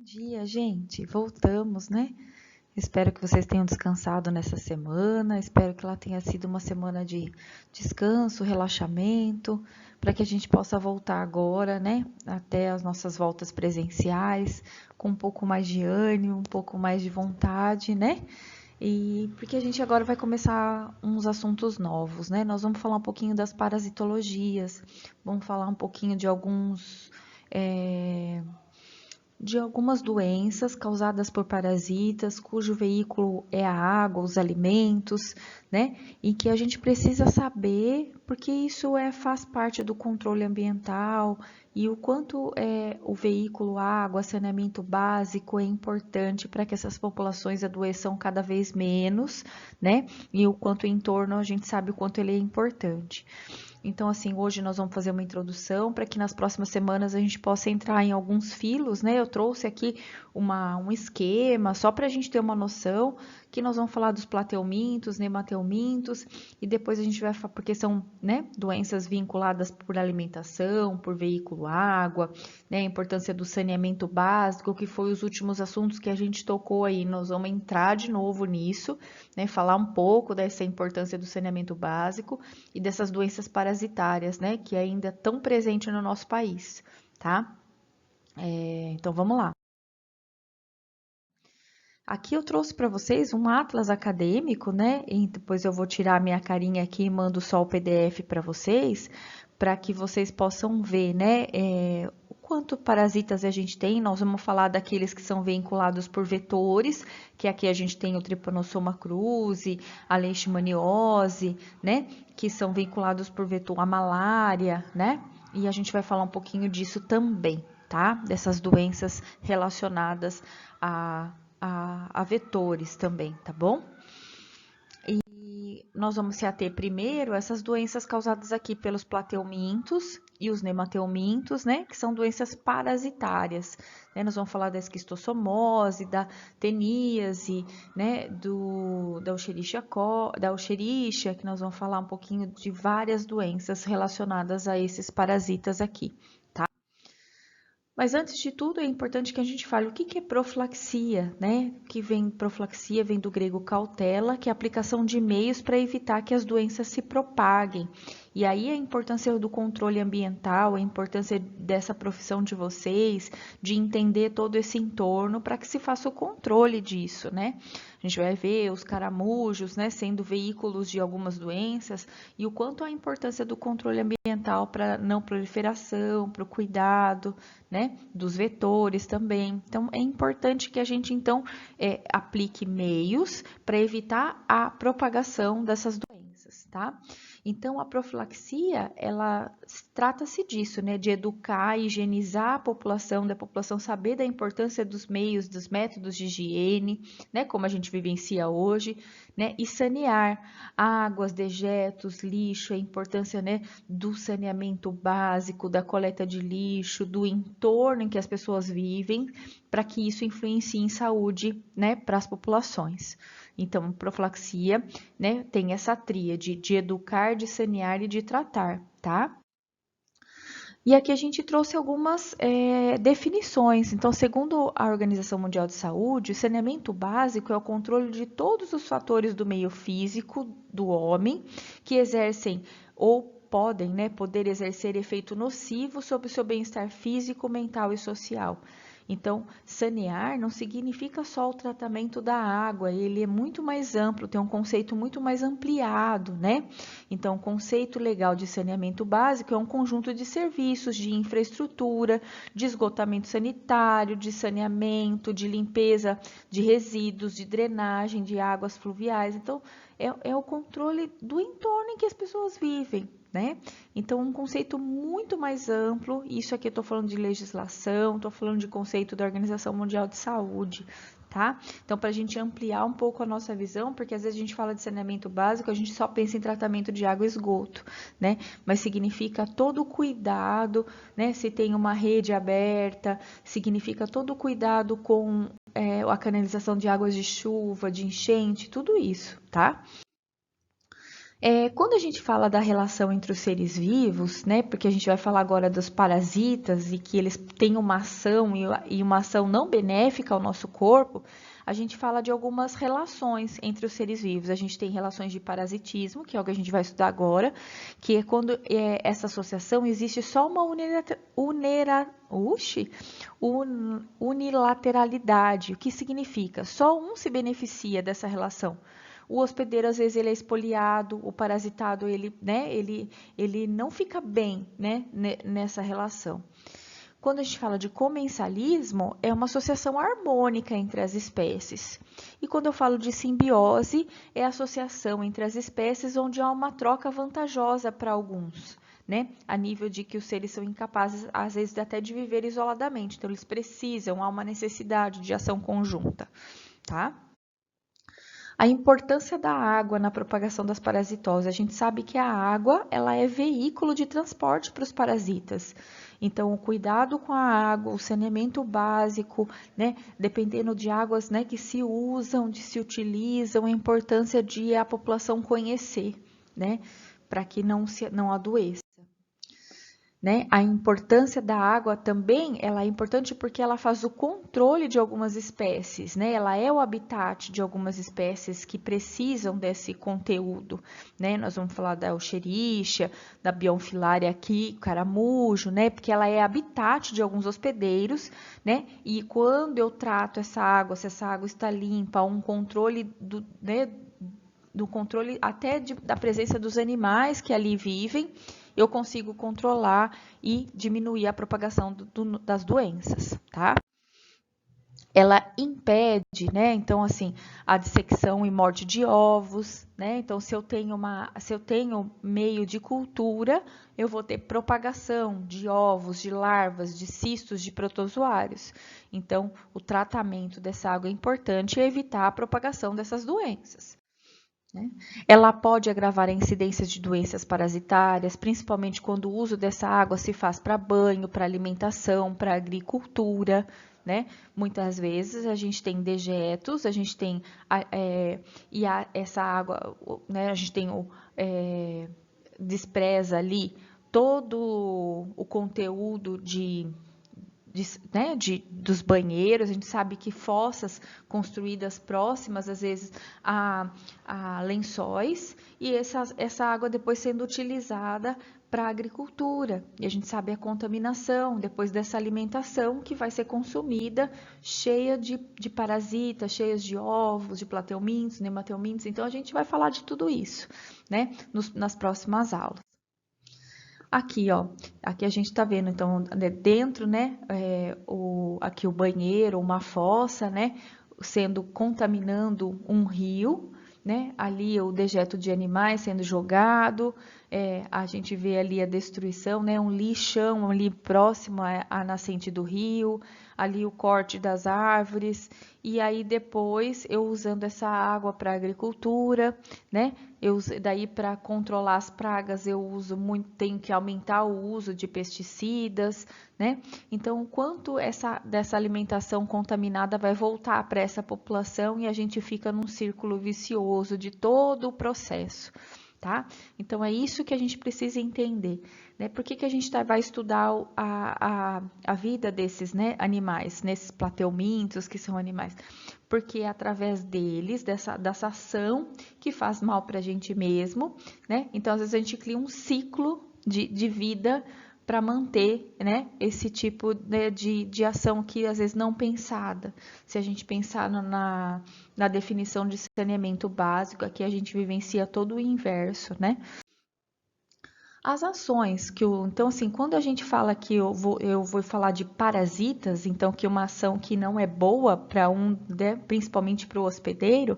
Dia, gente. Voltamos, né? Espero que vocês tenham descansado nessa semana. Espero que ela tenha sido uma semana de descanso, relaxamento, para que a gente possa voltar agora, né? Até as nossas voltas presenciais, com um pouco mais de ânimo, um pouco mais de vontade, né? E porque a gente agora vai começar uns assuntos novos, né? Nós vamos falar um pouquinho das parasitologias, vamos falar um pouquinho de de algumas doenças causadas por parasitas, cujo veículo é a água, os alimentos, né? E que a gente precisa saber, porque isso faz parte do controle ambiental e o quanto o veículo água, saneamento básico é importante para que essas populações adoeçam cada vez menos, né? E o quanto o entorno a gente sabe o quanto ele é importante. Então, assim, hoje nós vamos fazer uma introdução para que nas próximas semanas a gente possa entrar em alguns filos, né? Eu trouxe aqui um esquema só para a gente ter uma noção que nós vamos falar dos plateumintos, nemateumintos e depois a gente vai falar, porque são, né, doenças vinculadas por alimentação, por veículo água, né, a importância do saneamento básico, que foi os últimos assuntos que a gente tocou aí. Nós vamos entrar de novo nisso, né, falar um pouco dessa importância do saneamento básico e dessas doenças parasitárias, né, que ainda estão presentes no nosso país, tá? Então vamos lá. Aqui eu trouxe para vocês um atlas acadêmico, né? E depois eu vou tirar minha carinha aqui e mando só o PDF para que vocês possam ver, né? O quanto parasitas a gente tem. Nós vamos falar daqueles que são vinculados por vetores, que aqui a gente tem o Trypanosoma cruzi, a leishmaniose, né? Que são vinculados por vetor, a malária, né? E a gente vai falar um pouquinho disso também, tá? Dessas doenças relacionadas a vetores também, tá bom? E nós vamos se ater primeiro a essas doenças causadas aqui pelos plateumintos e os nemateumintos, né? Que são doenças parasitárias, né? Nós vamos falar da esquistossomose, da teníase, né? Da Escherichia, que nós vamos falar um pouquinho de várias doenças relacionadas a esses parasitas aqui. Mas antes de tudo é importante que a gente fale o que é profilaxia, né? Profilaxia vem do grego cautela, que é a aplicação de meios para evitar que as doenças se propaguem. E aí a importância do controle ambiental, a importância dessa profissão de vocês, de entender todo esse entorno para que se faça o controle disso, né? A gente vai ver os caramujos, né, sendo veículos de algumas doenças e o quanto a importância do controle ambiental para não proliferação, para o cuidado, né, dos vetores também. Então, é importante que a gente, então, aplique meios para evitar a propagação dessas doenças, tá? Então, a profilaxia, ela trata-se disso, né, de educar, higienizar a população, da população saber da importância dos meios, dos métodos de higiene, né, como a gente vivencia hoje, né, e sanear águas, dejetos, lixo, a importância, né, do saneamento básico, da coleta de lixo, do entorno em que as pessoas vivem, para que isso influencie em saúde, né, para as populações. Então, profilaxia, né, tem essa tríade de educar, de sanear e de tratar, tá? E aqui a gente trouxe algumas definições. Então, segundo a Organização Mundial de Saúde, o saneamento básico é o controle de todos os fatores do meio físico do homem que exercem ou podem, né, poder exercer efeito nocivo sobre o seu bem-estar físico, mental e social. Então, sanear não significa só o tratamento da água, ele é muito mais amplo, tem um conceito muito mais ampliado, né? Então, o conceito legal de saneamento básico é um conjunto de serviços de infraestrutura, de esgotamento sanitário, de saneamento, de limpeza de resíduos, de drenagem de águas fluviais. Então, é o controle do entorno em que as pessoas vivem, né? Então, um conceito muito mais amplo, isso aqui eu estou falando de legislação, estou falando de conceito da Organização Mundial de Saúde, tá? Então, para a gente ampliar um pouco a nossa visão, porque às vezes a gente fala de saneamento básico, a gente só pensa em tratamento de água e esgoto, né? Mas significa todo o cuidado, né? Se tem uma rede aberta, significa todo o cuidado com a canalização de águas de chuva, de enchente, tudo isso, tá? Quando a gente fala da relação entre os seres vivos, né, porque a gente vai falar agora dos parasitas e que eles têm uma ação e uma ação não benéfica ao nosso corpo, a gente fala de algumas relações entre os seres vivos. A gente tem relações de parasitismo, que é o que a gente vai estudar agora, que é quando essa associação existe só uma unilateralidade. O que significa? Só um se beneficia dessa relação. O hospedeiro, às vezes, ele é espoliado, o parasitado, ele não fica bem, né, nessa relação. Quando a gente fala de comensalismo, é uma associação harmônica entre as espécies. E quando eu falo de simbiose, é a associação entre as espécies onde há uma troca vantajosa para alguns, né? A nível de que os seres são incapazes, às vezes, até de viver isoladamente. Então, eles precisam, há uma necessidade de ação conjunta, tá? A importância da água na propagação das parasitoses. A gente sabe que a água, ela é veículo de transporte para os parasitas. Então, o cuidado com a água, o saneamento básico, né, dependendo de águas, né, que se usam, de se utilizam, a importância de a população conhecer, né, para que não adoeça. Né? A importância da água também, ela é importante porque ela faz o controle de algumas espécies, né? Ela é o habitat de algumas espécies que precisam desse conteúdo, né? Nós vamos falar da Escherichia, da Bionfilaria aqui, caramujo, né? Porque ela é habitat de alguns hospedeiros, né? E quando eu trato essa água, se essa água está limpa, um controle do controle até da presença dos animais que ali vivem, eu consigo controlar e diminuir a propagação das doenças, tá? Ela impede, né? Então, assim, a dissecção e morte de ovos, né? Então, se eu tenho meio de cultura, eu vou ter propagação de ovos, de larvas, de cistos de protozoários. Então, o tratamento dessa água é importante e evitar a propagação dessas doenças. Né? Ela pode agravar a incidência de doenças parasitárias, principalmente quando o uso dessa água se faz para banho, para alimentação, para agricultura. Né? Muitas vezes a gente tem dejetos, a gente tem essa água, né? A gente tem despreza ali todo o conteúdo dos banheiros. A gente sabe que fossas construídas próximas, às vezes, a lençóis, e essa água depois sendo utilizada para a agricultura. E a gente sabe a contaminação depois dessa alimentação que vai ser consumida, cheia de parasitas, cheias de ovos, de plateumintos, nemateumintos. Então, a gente vai falar de tudo isso, né, nas próximas aulas. Aqui, ó, aqui a gente tá vendo, então, dentro, né, aqui o banheiro, uma fossa, né, contaminando um rio, né, ali o dejeto de animais sendo jogado, a gente vê ali a destruição, né, um lixão ali próximo à nascente do rio, ali o corte das árvores, e aí depois eu usando essa água para agricultura, né, daí para controlar as pragas eu uso muito, tenho que aumentar o uso de pesticidas, né? Então, o quanto dessa alimentação contaminada vai voltar para essa população e a gente fica num círculo vicioso de todo o processo. Tá? Então, é isso que a gente precisa entender, né? Por que a gente vai estudar a vida desses, né, animais, nesses plateumintos que são animais? Porque é através deles, dessa ação que faz mal para a gente mesmo, né? Então, às vezes a gente cria um ciclo de vida para manter, né, esse tipo de ação que às vezes não pensada. Se a gente pensar na definição de saneamento básico, aqui a gente vivencia todo o inverso, né? As ações então assim, quando a gente fala que eu vou falar de parasitas, então que uma ação que não é boa para né, principalmente para o hospedeiro,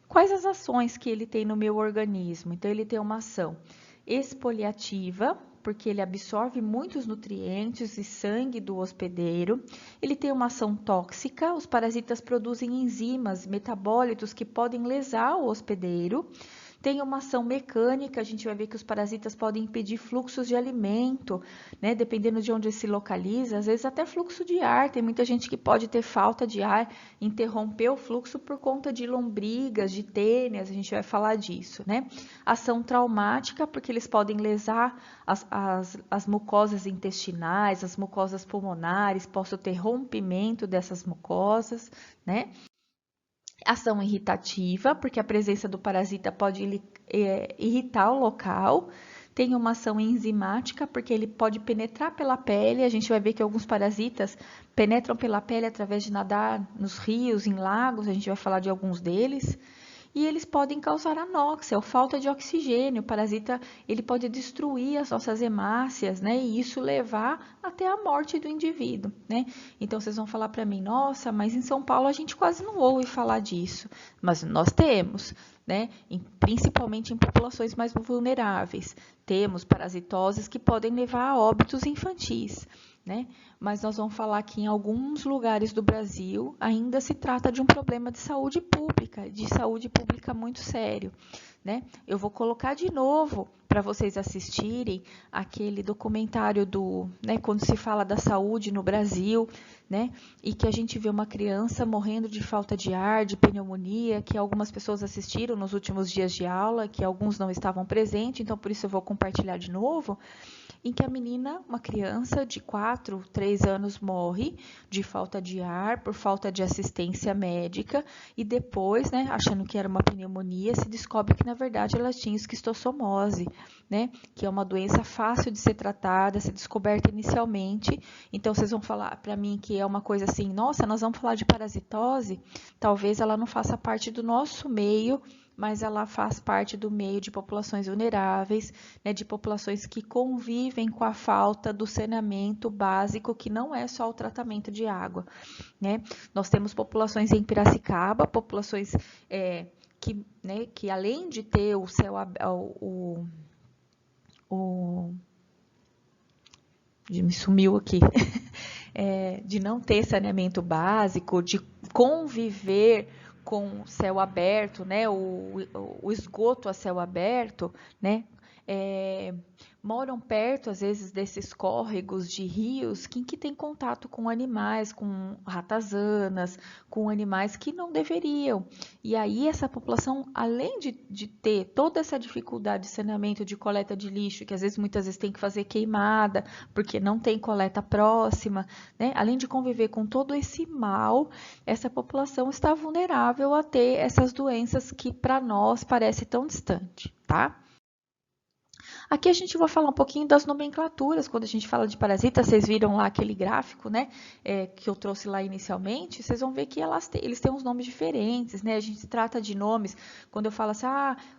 quais as ações que ele tem no meu organismo? Então ele tem uma ação exfoliativa, porque ele absorve muitos nutrientes e sangue do hospedeiro. Ele tem uma ação tóxica, os parasitas produzem enzimas, metabólitos que podem lesar o hospedeiro. Tem uma ação mecânica, a gente vai ver que os parasitas podem impedir fluxos de alimento, né? Dependendo de onde se localiza, às vezes até fluxo de ar. Tem muita gente que pode ter falta de ar, interromper o fluxo por conta de lombrigas, de tênias, a gente vai falar disso, né? Ação traumática, porque eles podem lesar as mucosas intestinais, as mucosas pulmonares, posso ter rompimento dessas mucosas, né? Ação irritativa, porque a presença do parasita pode irritar o local. Tem uma ação enzimática, porque ele pode penetrar pela pele. A gente vai ver que alguns parasitas penetram pela pele através de nadar nos rios, em lagos. A gente vai falar de alguns deles. E eles podem causar anóxia, ou falta de oxigênio. O parasita ele pode destruir as nossas hemácias, né? E isso levar até a morte do indivíduo, né? Então vocês vão falar para mim, nossa, mas em São Paulo a gente quase não ouve falar disso. Mas nós temos, né? Principalmente em populações mais vulneráveis. Temos parasitoses que podem levar a óbitos infantis, né? Mas nós vamos falar que em alguns lugares do Brasil ainda se trata de um problema de saúde pública muito sério, né? Eu vou colocar de novo para vocês assistirem aquele documentário né, quando se fala da saúde no Brasil, né? E que a gente vê uma criança morrendo de falta de ar, de pneumonia, que algumas pessoas assistiram nos últimos dias de aula, que alguns não estavam presentes, então por isso eu vou compartilhar de novo, em que a menina, uma criança de 4, 3 anos, morre de falta de ar, por falta de assistência médica, e depois, né, achando que era uma pneumonia, se descobre que na verdade ela tinha esquistossomose, né, que é uma doença fácil de ser tratada, ser descoberta inicialmente. Então vocês vão falar para mim que é uma coisa assim, nossa, nós vamos falar de parasitose, talvez ela não faça parte do nosso meio, mas ela faz parte do meio de populações vulneráveis, né, de populações que convivem com a falta do saneamento básico, que não é só o tratamento de água, né? Nós temos populações em Piracicaba, populações que além de ter o céu me sumiu aqui, de não ter saneamento básico, de conviver com céu aberto, né, o esgoto a céu aberto, né, moram perto, às vezes, desses córregos de rios que tem contato com animais, com ratazanas, com animais que não deveriam. E aí essa população, além de ter toda essa dificuldade de saneamento, de coleta de lixo, que às vezes muitas vezes tem que fazer queimada, porque não tem coleta próxima, né? Além de conviver com todo esse mal, essa população está vulnerável a ter essas doenças que para nós parece tão distante, tá? Aqui a gente vai falar um pouquinho das nomenclaturas. Quando a gente fala de parasitas, vocês viram lá aquele gráfico, né, que eu trouxe lá inicialmente, vocês vão ver que eles têm uns nomes diferentes, né? A gente trata de nomes, quando eu falo assim,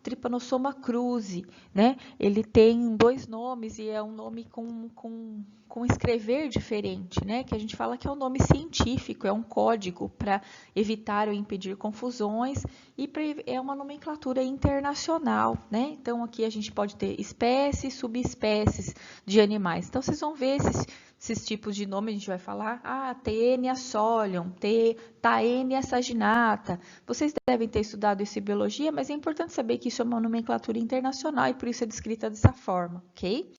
Trypanosoma cruzi, né? Ele tem 2 nomes e é um nome com escrever diferente, né? Que a gente fala que é um nome científico, é um código para evitar ou impedir confusões e é uma nomenclatura internacional, né? Então aqui a gente pode ter espécies, subespécies de animais. Então vocês vão ver esses tipos de nome, a gente vai falar, Taenia solium, Taenia saginata. Vocês devem ter estudado isso em biologia, mas é importante saber que isso é uma nomenclatura internacional e por isso é descrita dessa forma, ok?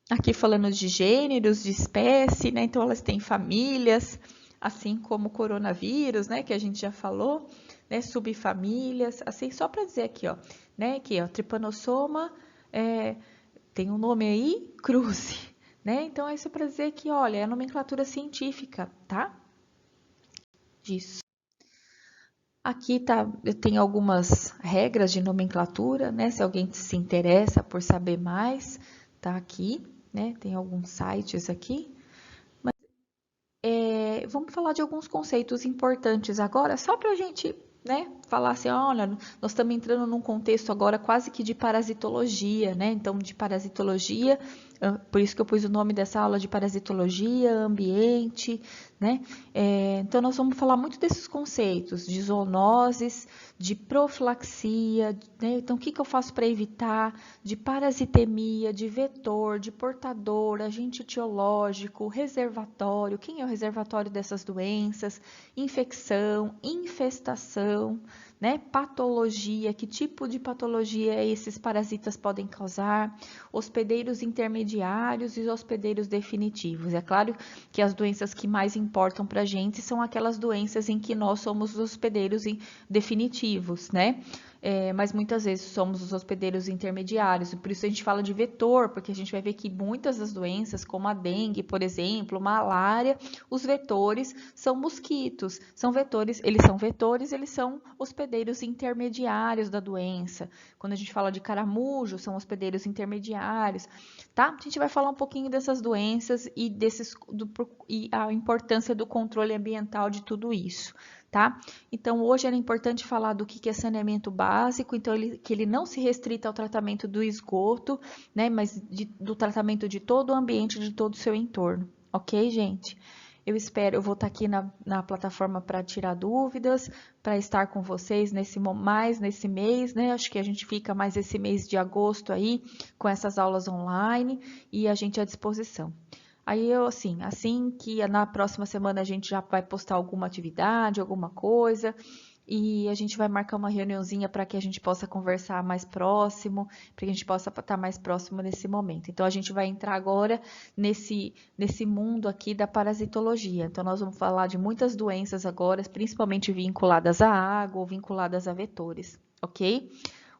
Aqui falando de gêneros, de espécie, né? Então elas têm famílias, assim como o coronavírus, né? Que a gente já falou, né? Subfamílias, assim, só para dizer aqui, ó, né? Aqui, ó, Trypanosoma, tem um nome aí, cruzi, né? Então é isso para dizer que, olha, é a nomenclatura científica, tá? Disso. Aqui tem algumas regras de nomenclatura, né? Se alguém se interessa por saber mais, tá aqui, né? Tem alguns sites aqui. Mas, vamos falar de alguns conceitos importantes agora, só para a gente, né, falar assim, olha, nós estamos entrando num contexto agora quase que de parasitologia, né? Então, de parasitologia, por isso que eu pus o nome dessa aula de parasitologia, ambiente, né? Então, nós vamos falar muito desses conceitos, de zoonoses, de profilaxia, né? Então, o que eu faço para evitar? De parasitemia, de vetor, de portador, agente etiológico, reservatório, quem é o reservatório dessas doenças, infecção, infestação, né? Patologia, que tipo de patologia esses parasitas podem causar, hospedeiros intermediários e hospedeiros definitivos. É claro que as doenças que mais importam para a gente são aquelas doenças em que nós somos os hospedeiros definitivos, né? Mas muitas vezes somos os hospedeiros intermediários, e por isso a gente fala de vetor, porque a gente vai ver que muitas das doenças, como a dengue, por exemplo, malária, os vetores são mosquitos, eles são hospedeiros intermediários da doença. Quando a gente fala de caramujo, são hospedeiros intermediários, tá? A gente vai falar um pouquinho dessas doenças e e a importância do controle ambiental de tudo isso. Tá? Então, hoje era importante falar do que é saneamento básico, então que ele não se restrita ao tratamento do esgoto, né, mas do tratamento de todo o ambiente, de todo o seu entorno, ok, gente? Eu vou estar aqui na plataforma para tirar dúvidas, para estar com vocês mais nesse mês, né? Acho que a gente fica mais esse mês de agosto aí, com essas aulas online, e a gente à disposição. Aí assim que na próxima semana a gente já vai postar alguma atividade, alguma coisa, e a gente vai marcar uma reuniãozinha para que a gente possa conversar mais próximo, para que a gente possa estar mais próximo nesse momento. Então a gente vai entrar agora nesse mundo aqui da parasitologia. Então nós vamos falar de muitas doenças agora, principalmente vinculadas à água ou vinculadas a vetores, ok?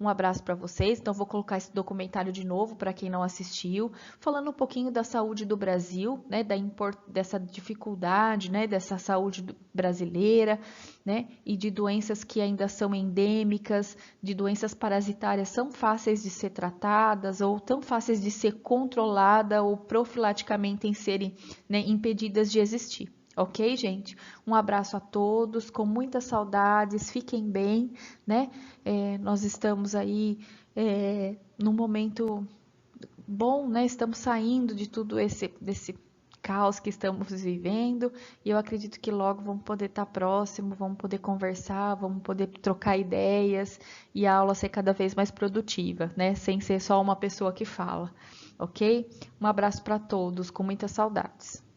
Um abraço para vocês. Então, vou colocar esse documentário de novo para quem não assistiu, falando um pouquinho da saúde do Brasil, né, dessa dificuldade, né, dessa saúde brasileira, né, e de doenças que ainda são endêmicas, de doenças parasitárias tão fáceis de ser tratadas ou tão fáceis de ser controlada ou profilaticamente em serem, né, impedidas de existir. Ok, gente? Um abraço a todos, com muitas saudades, fiquem bem, né? Nós estamos aí num momento bom, né? Estamos saindo de tudo desse caos que estamos vivendo e eu acredito que logo vamos poder estar próximo, vamos poder conversar, vamos poder trocar ideias e a aula ser cada vez mais produtiva, né? Sem ser só uma pessoa que fala, ok? Um abraço para todos, com muitas saudades.